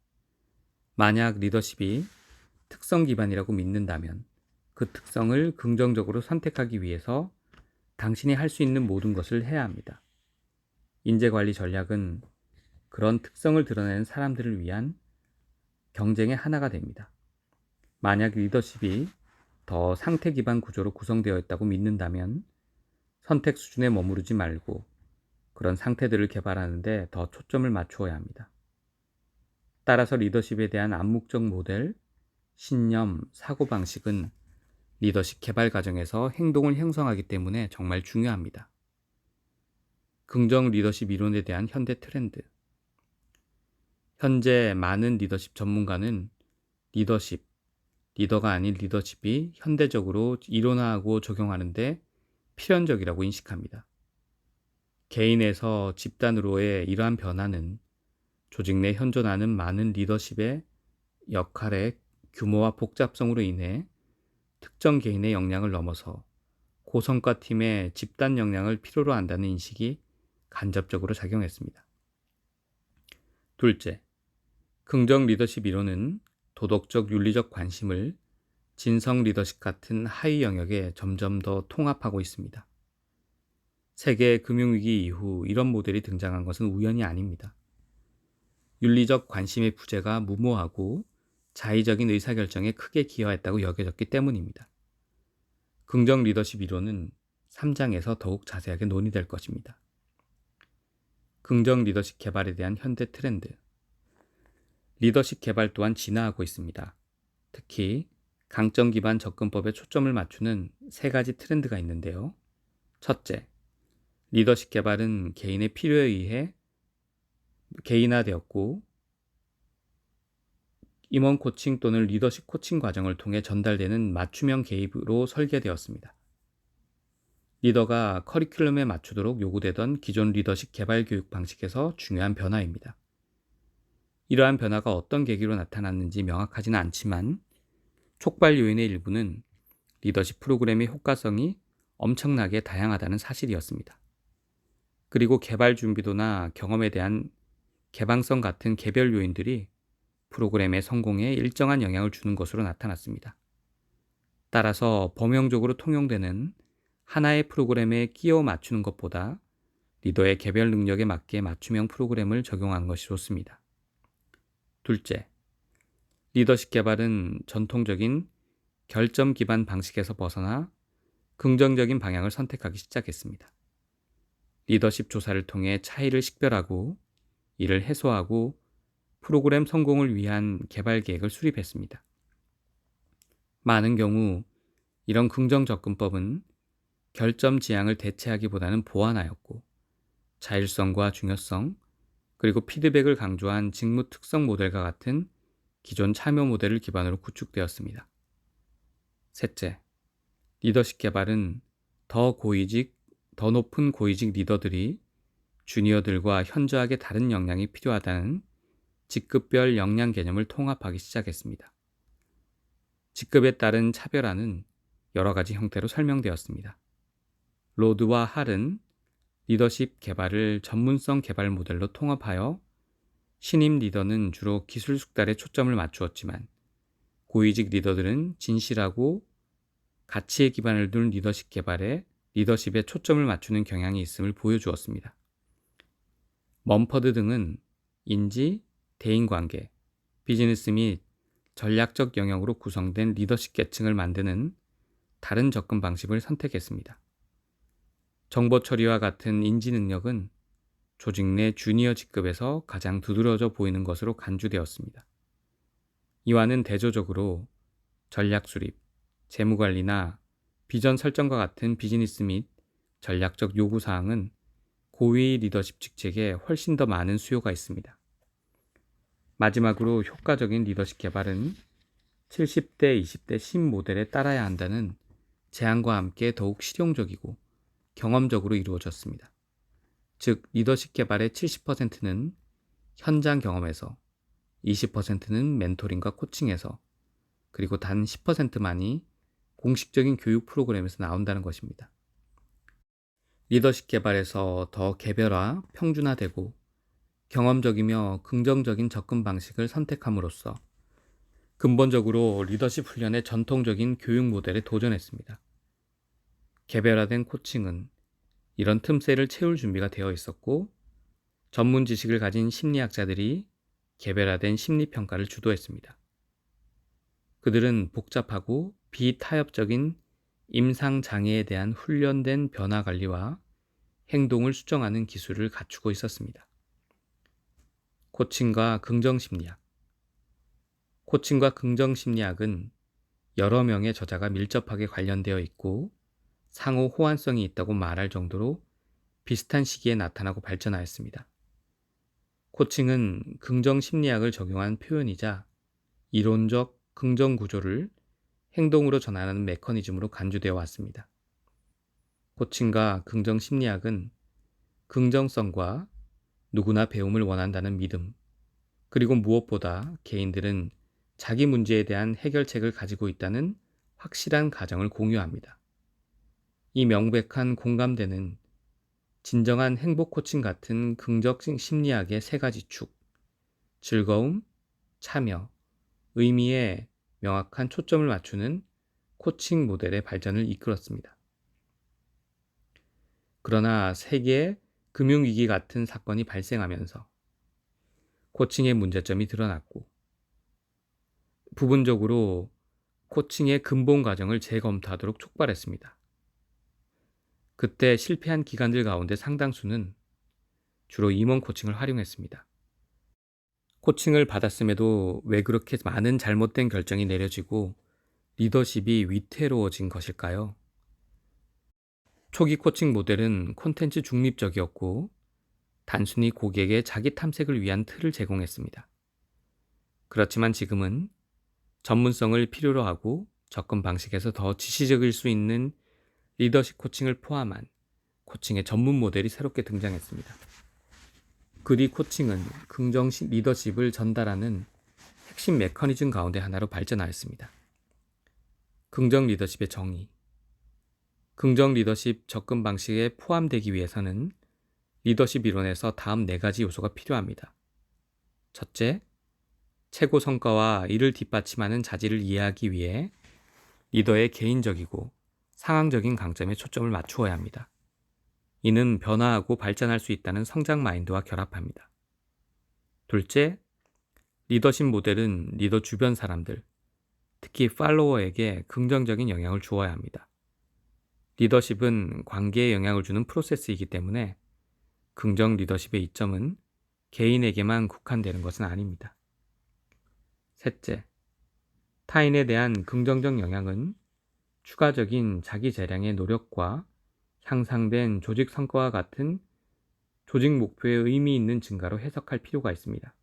만약 리더십이 특성 기반이라고 믿는다면 그 특성을 긍정적으로 선택하기 위해서 당신이 할 수 있는 모든 것을 해야 합니다. 인재관리 전략은 그런 특성을 드러내는 사람들을 위한 경쟁의 하나가 됩니다. 만약 리더십이 더 상태 기반 구조로 구성되어 있다고 믿는다면 선택 수준에 머무르지 말고 그런 상태들을 개발하는데 더 초점을 맞추어야 합니다. 따라서 리더십에 대한 암묵적 모델, 신념, 사고방식은 리더십 개발 과정에서 행동을 형성하기 때문에 정말 중요합니다. 긍정 리더십 이론에 대한 현대 트렌드. 현재 많은 리더십 전문가는 리더가 아닌 리더십이 현대적으로 이론화하고 적용하는데 필연적이라고 인식합니다. 개인에서 집단으로의 이러한 변화는 조직 내 현존하는 많은 리더십의 역할의 규모와 복잡성으로 인해 특정 개인의 역량을 넘어서 고성과 팀의 집단 역량을 필요로 한다는 인식이 간접적으로 작용했습니다. 둘째, 긍정 리더십 이론은 도덕적 윤리적 관심을 진성 리더십 같은 하위 영역에 점점 더 통합하고 있습니다. 세계 금융위기 이후 이런 모델이 등장한 것은 우연이 아닙니다. 윤리적 관심의 부재가 무모하고 자의적인 의사결정에 크게 기여했다고 여겨졌기 때문입니다. 긍정 리더십 이론은 3장에서 더욱 자세하게 논의될 것입니다. 긍정 리더십 개발에 대한 현대 트렌드. 리더십 개발 또한 진화하고 있습니다. 특히 강점 기반 접근법에 초점을 맞추는 3가지 트렌드가 있는데요. 첫째, 리더십 개발은 개인의 필요에 의해 개인화되었고 임원 코칭 또는 리더십 코칭 과정을 통해 전달되는 맞춤형 개입으로 설계되었습니다. 리더가 커리큘럼에 맞추도록 요구되던 기존 리더십 개발 교육 방식에서 중요한 변화입니다. 이러한 변화가 어떤 계기로 나타났는지 명확하지는 않지만 촉발 요인의 일부는 리더십 프로그램의 효과성이 엄청나게 다양하다는 사실이었습니다. 그리고 개발 준비도나 경험에 대한 개방성 같은 개별 요인들이 프로그램의 성공에 일정한 영향을 주는 것으로 나타났습니다. 따라서 범용적으로 통용되는 하나의 프로그램에 끼워 맞추는 것보다 리더의 개별 능력에 맞게 맞춤형 프로그램을 적용하는 것이 좋습니다. 둘째, 리더십 개발은 전통적인 결점 기반 방식에서 벗어나 긍정적인 방향을 선택하기 시작했습니다. 리더십 조사를 통해 차이를 식별하고 이를 해소하고 프로그램 성공을 위한 개발 계획을 수립했습니다. 많은 경우 이런 긍정 접근법은 결점 지향을 대체하기보다는 보완하였고 자율성과 중요성, 그리고 피드백을 강조한 직무 특성 모델과 같은 기존 참여 모델을 기반으로 구축되었습니다. 셋째, 리더십 개발은 더 높은 고위직 리더들이 주니어들과 현저하게 다른 역량이 필요하다는 직급별 역량 개념을 통합하기 시작했습니다. 직급에 따른 차별화는 여러 가지 형태로 설명되었습니다. 로드와 할은 리더십 개발을 전문성 개발 모델로 통합하여 신임 리더는 주로 기술 숙달에 초점을 맞추었지만 고위직 리더들은 진실하고 가치에 기반을 둔 리더십 개발에 리더십에 초점을 맞추는 경향이 있음을 보여주었습니다. 멈퍼드 등은 인지, 대인관계, 비즈니스 및 전략적 영역으로 구성된 리더십 계층을 만드는 다른 접근 방식을 선택했습니다. 정보 처리와 같은 인지 능력은 조직 내 주니어 직급에서 가장 두드러져 보이는 것으로 간주되었습니다. 이와는 대조적으로 전략 수립, 재무 관리나 비전 설정과 같은 비즈니스 및 전략적 요구 사항은 고위 리더십 직책에 훨씬 더 많은 수요가 있습니다. 마지막으로 효과적인 리더십 개발은 70대, 20대 신 모델에 따라야 한다는 제안과 함께 더욱 실용적이고 경험적으로 이루어졌습니다. 즉, 리더십 개발의 70%는 현장 경험에서, 20%는 멘토링과 코칭에서, 그리고 단 10%만이 공식적인 교육 프로그램에서 나온다는 것입니다. 리더십 개발에서 더 개별화, 평준화되고 경험적이며 긍정적인 접근 방식을 선택함으로써 근본적으로 리더십 훈련의 전통적인 교육 모델에 도전했습니다. 개별화된 코칭은 이런 틈새를 채울 준비가 되어 있었고, 전문 지식을 가진 심리학자들이 개별화된 심리평가를 주도했습니다. 그들은 복잡하고 비타협적인 임상장애에 대한 훈련된 변화 관리와 행동을 수정하는 기술을 갖추고 있었습니다. 코칭과 긍정심리학. 코칭과 긍정심리학은 여러 명의 저자가 밀접하게 관련되어 있고 상호 호환성이 있다고 말할 정도로 비슷한 시기에 나타나고 발전하였습니다. 코칭은 긍정심리학을 적용한 표현이자 이론적 긍정 구조를 행동으로 전환하는 메커니즘으로 간주되어 왔습니다. 코칭과 긍정심리학은 긍정성과 누구나 배움을 원한다는 믿음, 그리고 무엇보다 개인들은 자기 문제에 대한 해결책을 가지고 있다는 확실한 가정을 공유합니다. 이 명백한 공감대는 진정한 행복 코칭 같은 긍정 심리학의 세 가지 축, 즐거움, 참여, 의미에 명확한 초점을 맞추는 코칭 모델의 발전을 이끌었습니다. 그러나 세계의 금융위기 같은 사건이 발생하면서 코칭의 문제점이 드러났고, 부분적으로 코칭의 근본 과정을 재검토하도록 촉발했습니다. 그때 실패한 기관들 가운데 상당수는 주로 임원 코칭을 활용했습니다. 코칭을 받았음에도 왜 그렇게 많은 잘못된 결정이 내려지고 리더십이 위태로워진 것일까요? 초기 코칭 모델은 콘텐츠 중립적이었고 단순히 고객의 자기 탐색을 위한 틀을 제공했습니다. 그렇지만 지금은 전문성을 필요로 하고 접근 방식에서 더 지시적일 수 있는 리더십 코칭을 포함한 코칭의 전문 모델이 새롭게 등장했습니다. 그뒤 코칭은 긍정 리더십을 전달하는 핵심 메커니즘 가운데 하나로 발전하였습니다. 긍정 리더십의 정의. 긍정 리더십 접근 방식에 포함되기 위해서는 리더십 이론에서 다음 4가지 요소가 필요합니다. 첫째, 최고 성과와 이를 뒷받침하는 자질을 이해하기 위해 리더의 개인적이고 상황적인 강점에 초점을 맞추어야 합니다. 이는 변화하고 발전할 수 있다는 성장 마인드와 결합합니다. 둘째, 리더십 모델은 리더 주변 사람들, 특히 팔로워에게 긍정적인 영향을 주어야 합니다. 리더십은 관계에 영향을 주는 프로세스이기 때문에 긍정 리더십의 이점은 개인에게만 국한되는 것은 아닙니다. 셋째, 타인에 대한 긍정적 영향은 추가적인 자기 재량의 노력과 향상된 조직 성과와 같은 조직 목표의 의미 있는 증가로 해석할 필요가 있습니다.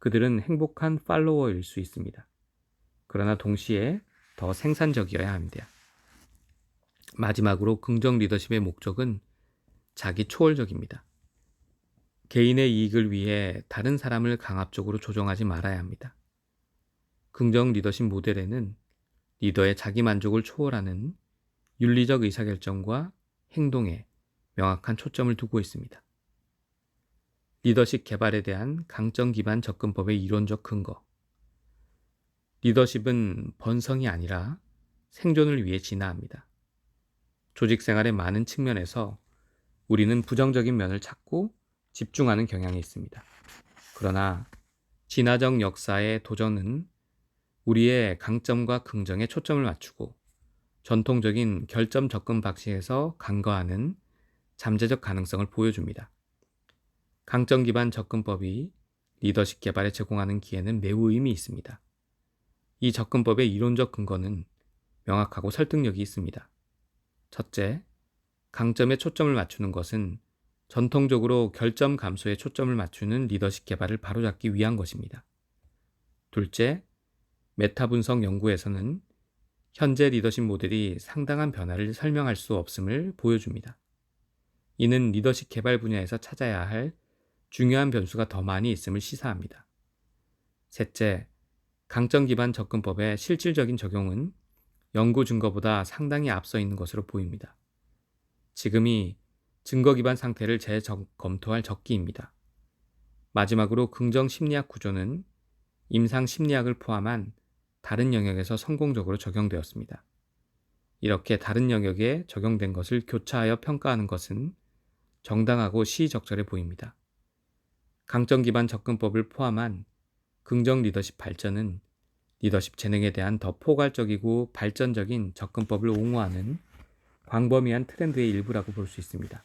그들은 행복한 팔로워일 수 있습니다. 그러나 동시에 더 생산적이어야 합니다. 마지막으로 긍정 리더십의 목적은 자기 초월적입니다. 개인의 이익을 위해 다른 사람을 강압적으로 조종하지 말아야 합니다. 긍정 리더십 모델에는 리더의 자기 만족을 초월하는 윤리적 의사결정과 행동에 명확한 초점을 두고 있습니다. 리더십 개발에 대한 강점 기반 접근법의 이론적 근거. 리더십은 번성이 아니라 생존을 위해 진화합니다. 조직 생활의 많은 측면에서 우리는 부정적인 면을 찾고 집중하는 경향이 있습니다. 그러나 진화적 역사의 도전은 우리의 강점과 긍정에 초점을 맞추고 전통적인 결점 접근 방식에서 간과하는 잠재적 가능성을 보여줍니다. 강점 기반 접근법이 리더십 개발에 제공하는 기회는 매우 의미 있습니다. 이 접근법의 이론적 근거는 명확하고 설득력이 있습니다. 첫째, 강점에 초점을 맞추는 것은 전통적으로 결점 감소에 초점을 맞추는 리더십 개발을 바로잡기 위한 것입니다. 둘째, 메타 분석 연구에서는 현재 리더십 모델이 상당한 변화를 설명할 수 없음을 보여줍니다. 이는 리더십 개발 분야에서 찾아야 할 중요한 변수가 더 많이 있음을 시사합니다. 셋째, 강점 기반 접근법의 실질적인 적용은 연구 증거보다 상당히 앞서 있는 것으로 보입니다. 지금이 증거 기반 상태를 재검토할 적기입니다. 마지막으로 긍정 심리학 구조는 임상 심리학을 포함한 다른 영역에서 성공적으로 적용되었습니다. 이렇게 다른 영역에 적용된 것을 교차하여 평가하는 것은 정당하고 시의적절해 보입니다. 강점 기반 접근법을 포함한 긍정 리더십 발전은 리더십 재능에 대한 더 포괄적이고 발전적인 접근법을 옹호하는 광범위한 트렌드의 일부라고 볼 수 있습니다.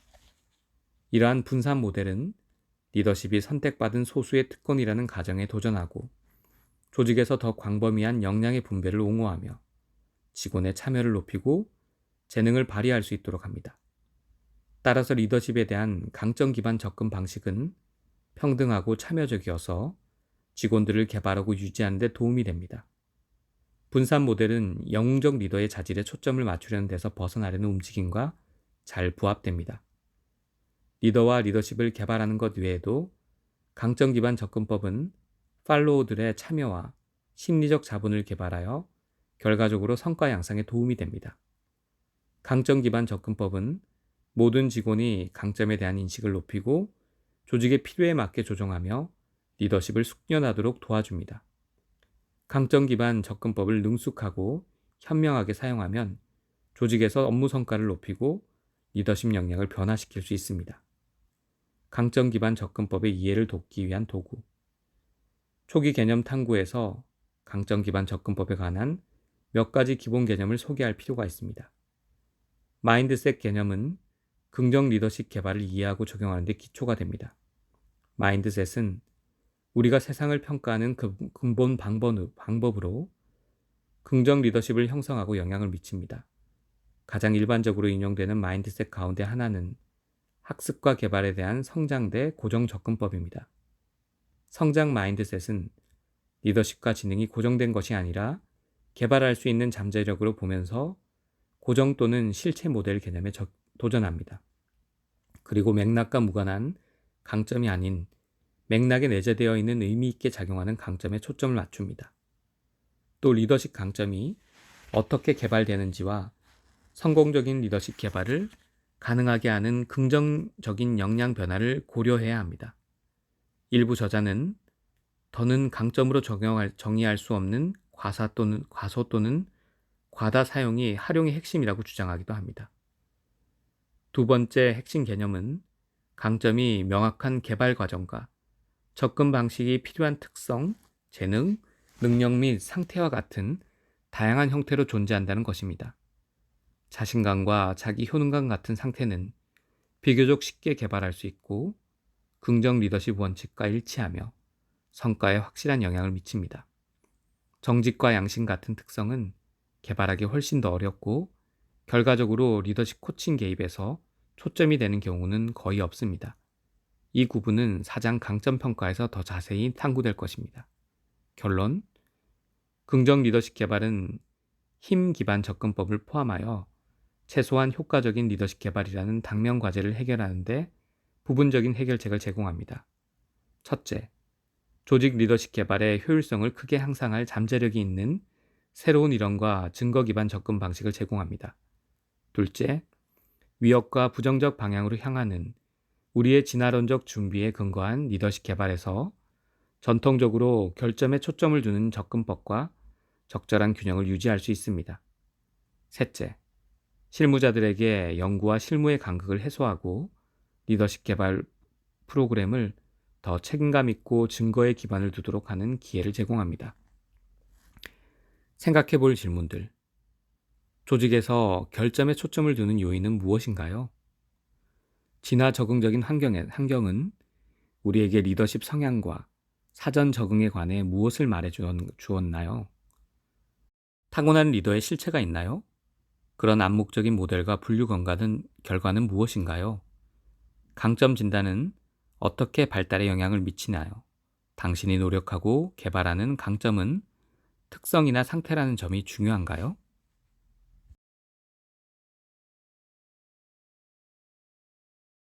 이러한 분산 모델은 리더십이 선택받은 소수의 특권이라는 가정에 도전하고 조직에서 더 광범위한 역량의 분배를 옹호하며 직원의 참여를 높이고 재능을 발휘할 수 있도록 합니다. 따라서 리더십에 대한 강점 기반 접근 방식은 평등하고 참여적이어서 직원들을 개발하고 유지하는 데 도움이 됩니다. 분산 모델은 영웅적 리더의 자질에 초점을 맞추려는 데서 벗어나려는 움직임과 잘 부합됩니다. 리더와 리더십을 개발하는 것 외에도 강점 기반 접근법은 팔로워들의 참여와 심리적 자본을 개발하여 결과적으로 성과 양상에 도움이 됩니다. 강점 기반 접근법은 모든 직원이 강점에 대한 인식을 높이고 조직의 필요에 맞게 조정하며 리더십을 숙련하도록 도와줍니다. 강점 기반 접근법을 능숙하고 현명하게 사용하면 조직에서 업무 성과를 높이고 리더십 역량을 변화시킬 수 있습니다. 강점 기반 접근법의 이해를 돕기 위한 도구. 초기 개념 탐구에서 강점 기반 접근법에 관한 몇 가지 기본 개념을 소개할 필요가 있습니다. 마인드셋 개념은 긍정 리더십 개발을 이해하고 적용하는 데 기초가 됩니다. 마인드셋은 우리가 세상을 평가하는 근본 방법으로 긍정 리더십을 형성하고 영향을 미칩니다. 가장 일반적으로 인용되는 마인드셋 가운데 하나는 학습과 개발에 대한 성장대 고정 접근법입니다. 성장 마인드셋은 리더십과 지능이 고정된 것이 아니라 개발할 수 있는 잠재력으로 보면서 고정 또는 실체 모델 개념에 도전합니다. 그리고 맥락과 무관한 강점이 아닌 맥락에 내재되어 있는 의미 있게 작용하는 강점에 초점을 맞춥니다. 또 리더십 강점이 어떻게 개발되는지와 성공적인 리더십 개발을 가능하게 하는 긍정적인 역량 변화를 고려해야 합니다. 일부 저자는 더는 강점으로 정의할 수 없는 과소 또는 과다 사용이 활용의 핵심이라고 주장하기도 합니다. 두 번째 핵심 개념은 강점이 명확한 개발 과정과 접근 방식이 필요한 특성, 재능, 능력 및 상태와 같은 다양한 형태로 존재한다는 것입니다. 자신감과 자기 효능감 같은 상태는 비교적 쉽게 개발할 수 있고 긍정 리더십 원칙과 일치하며 성과에 확실한 영향을 미칩니다. 정직과 양심 같은 특성은 개발하기 훨씬 더 어렵고 결과적으로 리더십 코칭 개입에서 초점이 되는 경우는 거의 없습니다. 이 구분은 사장 강점 평가에서 더 자세히 탐구될 것입니다. 결론, 긍정 리더십 개발은 힘 기반 접근법을 포함하여 최소한 효과적인 리더십 개발이라는 당면 과제를 해결하는데 부분적인 해결책을 제공합니다. 첫째, 조직 리더십 개발의 효율성을 크게 향상할 잠재력이 있는 새로운 이론과 증거 기반 접근 방식을 제공합니다. 둘째, 위협과 부정적 방향으로 향하는 우리의 진화론적 준비에 근거한 리더십 개발에서 전통적으로 결점에 초점을 두는 접근법과 적절한 균형을 유지할 수 있습니다. 셋째, 실무자들에게 연구와 실무의 간극을 해소하고 리더십 개발 프로그램을 더 책임감 있고 증거에 기반을 두도록 하는 기회를 제공합니다. 생각해 볼 질문들. 조직에서 결점에 초점을 두는 요인은 무엇인가요? 진화 적응적인 환경은 우리에게 리더십 성향과 사전 적응에 관해 무엇을 말해 주었나요? 타고난 리더의 실체가 있나요? 그런 암묵적인 모델과 분류 결과는 무엇인가요? 강점 진단은 어떻게 발달에 영향을 미치나요? 당신이 노력하고 개발하는 강점은 특성이나 상태라는 점이 중요한가요?